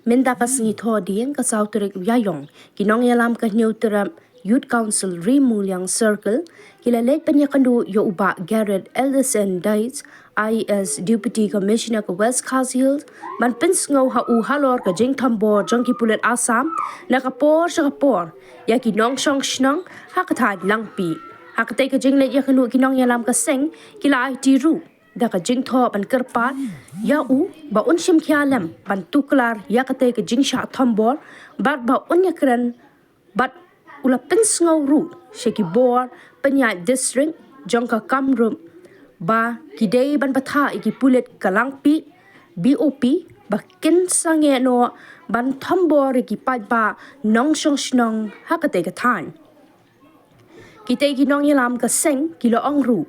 Minta kasengi tho dien ka sauterik yayong kinong yalam ka neuteram Youth Council Remulyang Circle kila late penyakandu yo uba Garrett Elderson Dites IS Deputy Commissioner ka West Khas Hills man pinsngaw ha u halor ka jing tambor jong ki pulet Assam na kapor sa kapor ya kinong shong shnong ha katad langpi ha katay ka jing late yakanu kinong yalam ka seng kila IT ru da ka jing tho ban kerpat ya u ba un shim kyalam ban tuklar ya katay ka jing sha tambor bat ba un yakran bat ula pinsngaw ru sheki bor penya district jongka kamrum ba kidei ban patha iki pulet kalangpi BOP ba kin sange no ban tambor iki pat ba nong shong shnong hakate ka than kitei ginong yalam ka seng kilo angru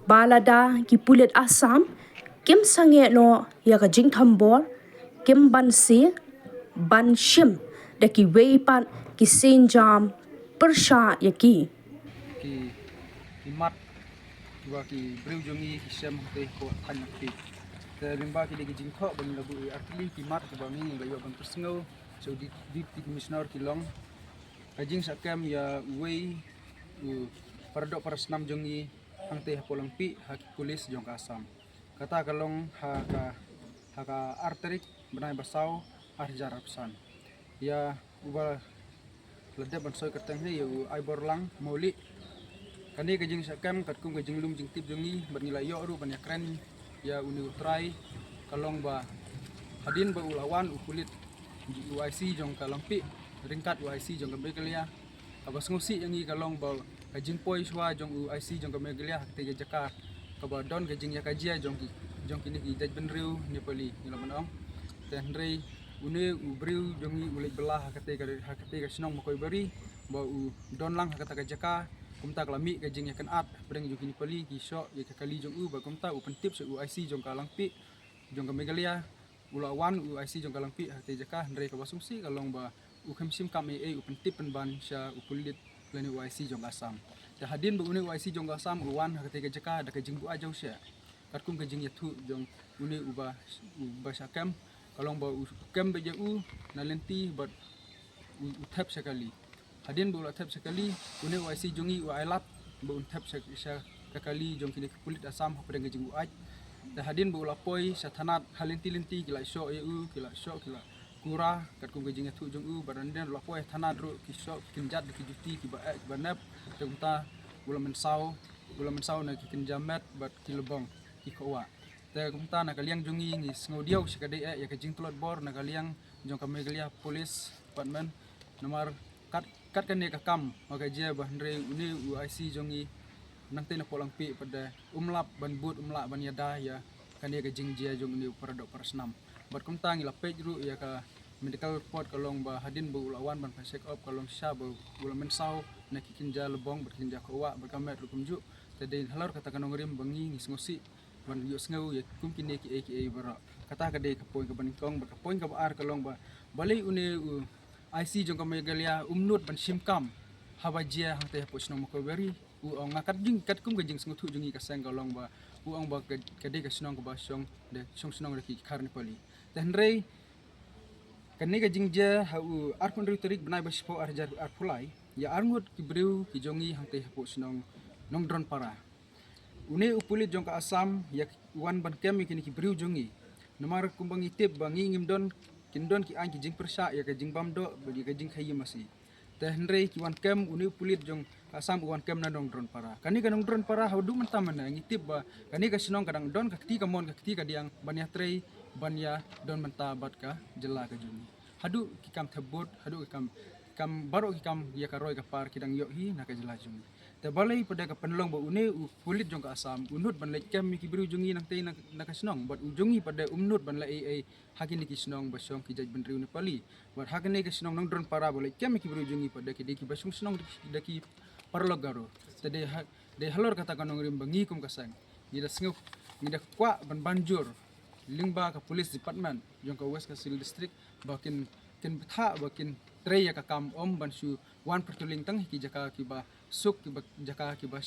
balada ki pulet Assam kim sange no ya ka jing tambor kim ban si ban shim da ki weipan ki senjam persha yaki ki mat wa ki breu jongi ki sem te ko tan ki te limba ki legi jing kho ban labu akli ki mat ko bangi ga yo ban persngo so di commissioner ki long ajing sakam ya wei paradok parasnam jongi ang te polang pi hak kulis jong Assam kata kalong ha arterik benai basau arjar pesan ya ubal ledep ban soy kateng he yu ai borlang moli kani ke jing sakam kat kum ke jing lum jing tip jongi ban nilai yo ru ban yakren ya uni utrai kalong ba hadin ba ulawan ukulit UIC jong kalangpi ringkat UIC jong kemegelia abas ngusi yangi kalong ba kajing poi swa jong UIC jong kemegelia te jaka kaba don ke jing yakajia jong kini ki daj benriu ni pali ni lamanong ten rei une ubriu jongi ulik belah hakate ka sinong makoi bari ba u don lang hakata ka jaka kumta klami ka jing yakan at breng jong kini pali ki sho ya kali jong u ba kumta u pentip se UIC jong kalangpi jong kemegelia ulawan UIC jong kalangpi hakate jaka ndrei ka basungsi kalong ba u khamsim kam u pentip penban sha ukulit leni UIC jong Assam ta hadin ba une UIC jong Assam uwan hakate ka jaka da ka jing bu ajau sha katkum ka jing yathu jong une uba sakam kalong ba kem beja na lenti bat tap sekali hadin bola tap sekali une UIC jongi u ailat ba tap sekali jong kini kulit Assam pada ngejing uaj da hadin bola poi sathanat halenti kila sho kila kura katkum ngejing thu jong badan den la poi thanat ru kisho kinjat ki juti ki ba banap tengta bola mensau na ki kinjamet bat kilobong ki kowa te kumta na kaliang jongi ngi snodiau sikade ya ka jing tulot bor na kaliang jong kamegelia police department nomor kat kan ne ka kam maka je bahndre uni UIC jongi nang te na polang pi pada umlap ban but umlap ban yada ya kan ne ka jing je jong ni paradok parasnam bat kumta ngi lapej ru ya ka medical report kalong ba hadin bu ulawan ban check up kalong sha bu ulamen sau na kikinja lebong berkinja kowa berkamet rukumju tadi halor kata kanongrim bangi ngi ngosi ban yo sngu ya kumkin ki aka bara kata ka de ka poin ka banikong ba ka poin ka ar kalong ba balai une IC jong ka megalia umnut ban simkam habajia hang te posno mo ko beri ngakat jing kat kum ka jing sngutu jongi ka sang kalong ba ong ba ka de ka snong ka ba song de snong de ki karni pali dan rei kanne ka jing je ha ar kun ri tarik banai ba spo ar jar ar pulai ya arngut ki breu ki jongi hang te posno nong dron para une upulit jong ka Assam yak wan ban kem kini ki briu jongi namar kumbang itip bangi ngimdon kindon ki an ki jing persha ya ka jing bamdo bagi ka jing khayi masi te hendrei ki wan kem une upulit jong ka Assam wan kem na dong dron para kani ka dong dron para haudu mentam na ngitip ba kani ka sinong kadang don ka kti ka mon ka kti ka diang banya trei banya don mentabat ka jela ka jongi hadu ki kam thebut hadu ki kam baro ki kam ya ka roi ka par kidang yo hi na ka jela jongi te balai pada ka penlong ba une kulit jong ka Assam unut ban lek kem ki biru jongi nang te na ka snong bat ujongi pada umnut ban la ai hakin ki snong ba song ki jaj ban riu ne pali bat hakin ki snong nang dron para boleh kem ki biru jongi pada ki de ki basung snong de ki parlog garo te de halor kata kanong rim bangi kum kasang ni da sngup ni da kwa ban banjur lingba ka police department jong ka West Kasil district bakin kin betha bakin trei ya ka kam om ban su wan pertuling tang ki jaka ki ba suk ki ba jaka ki ba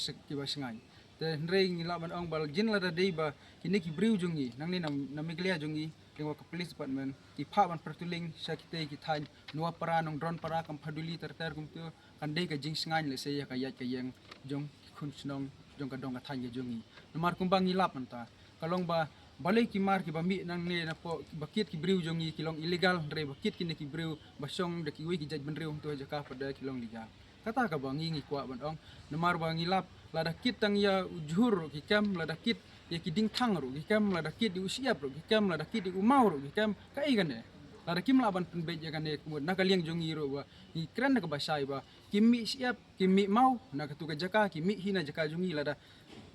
sengai te rei ngila ban ong bal jin la da dei ba kini ki briu jongi nang ni na miglia jongi lingwa ke police department ki pha ban pertuling sakite ki than nuwa para nong drone para kam phaduli ter kum tu kan dei ka jing sngan le se ya ka yat ka yang jong khun snong jong ka dong ka than ye jongi nomar kumbang ngilap anta kalong ba balai ki mar ki bami nang ne na po bakit ki briu jongi kilong illegal re bakit ki ne ki briu basong de ki wi ki jaj ben riu tu jaka pada kilong legal kata ka bangi ngi kwa ban ong nomar bangi lap lada kit tang ya ujhur ki kam lada kit ya ki ding thang ru ki kam lada kit di usiap ru ki kam lada kit di umau ru ki kam kai gan ne lada kim laban pen be ya gan ne kumud nakaliang jongi ru ba ni kran na ka basai ba kimi siap kimi mau na ka tu ka jaka kimi hina jaka jongi lada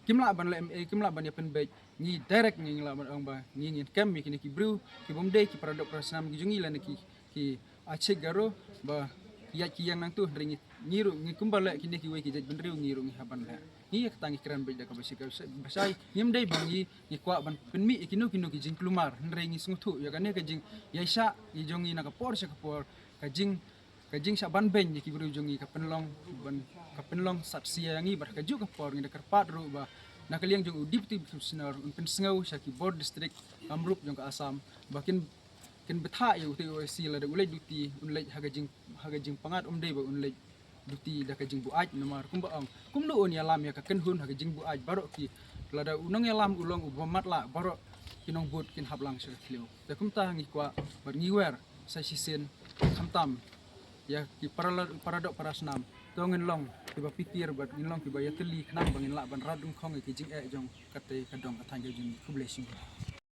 kimla ban kimla ban ya pen be ni direct ni la ban ong ba ni kam mi kini ki bru ki bomde ki paradok prasnam ki jungi la ki acek garo ba ya ki yang nang tu ringi ngiru ngi kumbala kini ki we ki jaj ben riu ngiru ngi haban la ni ya tangi kran be da ka basi ka basai nyem dai bang ni kwa ban pen mi kinu ki jing klumar ringi sungtu ya kan ne ka jing ya sha ni jongi na ka por sa ka por ka jing sa ban ben ki bru jongi ka penlong sat sia ngi bar ka ju ka por ngi da karpat ru ba nakaliang jong udip ti sinar pen sngau sa ki board district Kamrup jong ka Asam bakin ken betha yu ti OSC la da ulai duti unlai haga jing pangat dei ba unlai duti da ka jing bu aj nomar kum ba ang kum lu on ya lam ya ka ken hun haga jing bu aj baro ki la da unang ya lam ulong ubamat la baro kinong bot kin hablang sa kliu da kum ta ngi kwa bar ngi wer sa sisen khamtam ya ki paradok parasnam tongin long ki ba pikir bat ngin long ki ba ya teli knang bangin la ban radung khong ki jing e jong kate kadong ka thang jing ku blessing